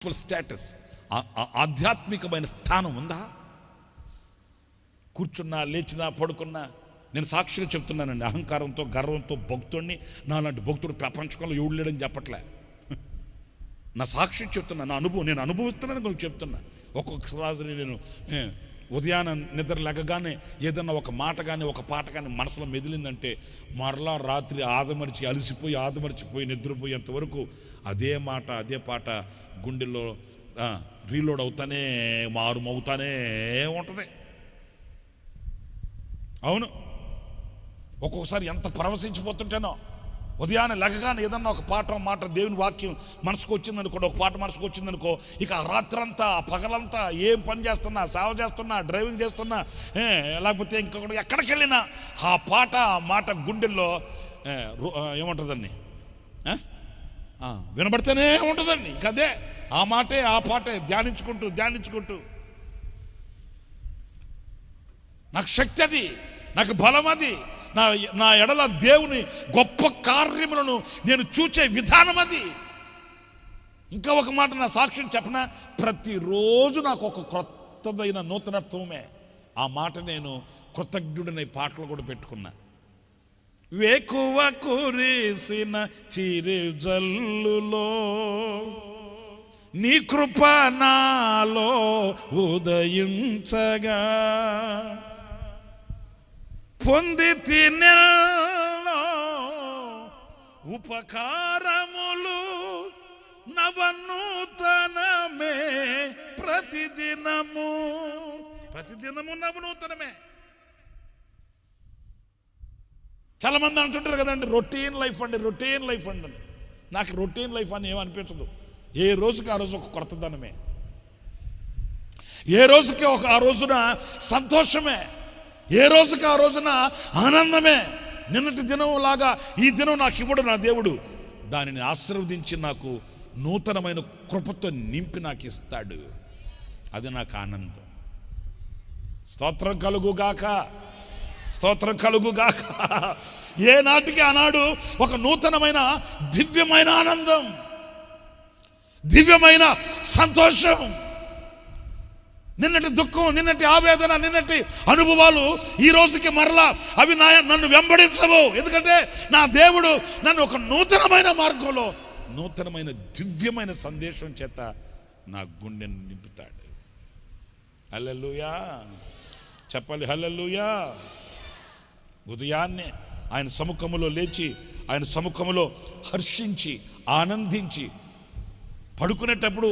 Spiritual status, ఆధ్యాత్మికమైన స్థానం ఉందా? కూర్చున్నా, లేచినా, పడుకున్నా నేను సాక్షిగా చెప్తున్నానండి. అహంకారంతో, గర్వంతో భక్తుడిని, నాలాంటి భక్తుడు ప్రపంచంలో ఎవడు లేడని చెప్పట్లే. నా సాక్షి చెప్తున్నా, నా అనుభవం, నేను అనుభవిస్తున్నాను నాకు చెప్తున్నా. ఒక్కొక్కసారి నేను ఉదయాన్నే నిద్ర లేకగానే ఏదన్నా ఒక మాట కానీ ఒక పాట కానీ మనసులో మెదిలిందంటే మరలా రాత్రి ఆదమర్చిపోయి నిద్రపోయేంత వరకు అదే మాట అదే పాట గుండెల్లో రీలోడ్ అవుతానే మారుమవుతానే ఉంటుంది. అవును, ఒక్కొక్కసారి ఎంత పరవశించిపోతుంటేనో ఉదయాన్నే లెగగానే ఏదన్నా ఒక పాట మాట దేవుని వాక్యం మనసుకు వచ్చిందనుకో, ఒక పాట మనసుకు వచ్చిందనుకో, ఇక ఆ రాత్రంతా పగలంతా ఏం పని చేస్తున్నా, సేవ చేస్తున్నా, డ్రైవింగ్ చేస్తున్నా, లేకపోతే ఇంకొకటి ఎక్కడికి వెళ్ళినా ఆ పాట ఆ మాట గుండెల్లో ఏముంటుందండి, వినబడితేనే ఉంటుందండి. ఇక అదే ఆ మాటే ఆ పాటే ధ్యానించుకుంటూ నాకు శక్తి అది, నాకు బలం అది, నా ఎడల దేవుని గొప్ప కార్యములను నేను చూచే విధానం అది. ఇంకా ఒక మాట నా సాక్ష్యం చెప్పనా, ప్రతిరోజు నాకు ఒక క్రొత్తదైన నూతనత్వమే. ఆ మాట నేను కృతజ్ఞుడిని పాటలు కూడా పెట్టుకున్నా. వేకువ కురిసిన చిరుజల్లులో నీ కృప నాలో ఉదయించగా పొంది తినెల్లో ఉపకారములు నవనూతనమే ప్రతిదినము నవనూతనమే. చాలా మంది అంటుంటారు కదండి రొటీన్ లైఫ్ అండి. నాకు రొటీన్ లైఫ్ అని ఏమనిపించదు. ఏ రోజుకి ఆ రోజు ఒక కొత్తదనమే, ఏ రోజుకి ఆ రోజున సంతోషమే, ఏ రోజుకి ఆ రోజున ఆనందమే. నిన్నటి దినం లాగా ఈ దినం నాకు ఇవ్వడు నా దేవుడు, దానిని ఆశీర్వదించి నాకు నూతనమైన కృపతో నింపి నాకు ఇస్తాడు. అది నాకు ఆనందం. స్తోత్రం కలుగుగాక. ఏ నాటికి ఆనాడు ఒక నూతనమైన దివ్యమైన ఆనందం, దివ్యమైన సంతోషం. నిన్నటి దుఃఖం, నిన్నటి ఆవేదన, నిన్నటి అనుభవాలు ఈ రోజుకి మరలా అవి నన్ను వెంబడించవు. ఎందుకంటే నా దేవుడు నన్ను ఒక నూతనమైన మార్గంలో, నూతనమైన దివ్యమైన సందేశం చేత నా గుండెను నింపుతాడు. హల్లెలూయా చెప్పాలి, హల్లెలూయా. ఉదయాన్నే ఆయన సముఖములో లేచి, ఆయన సముఖములో హర్షించి ఆనందించి పడుకునేటప్పుడు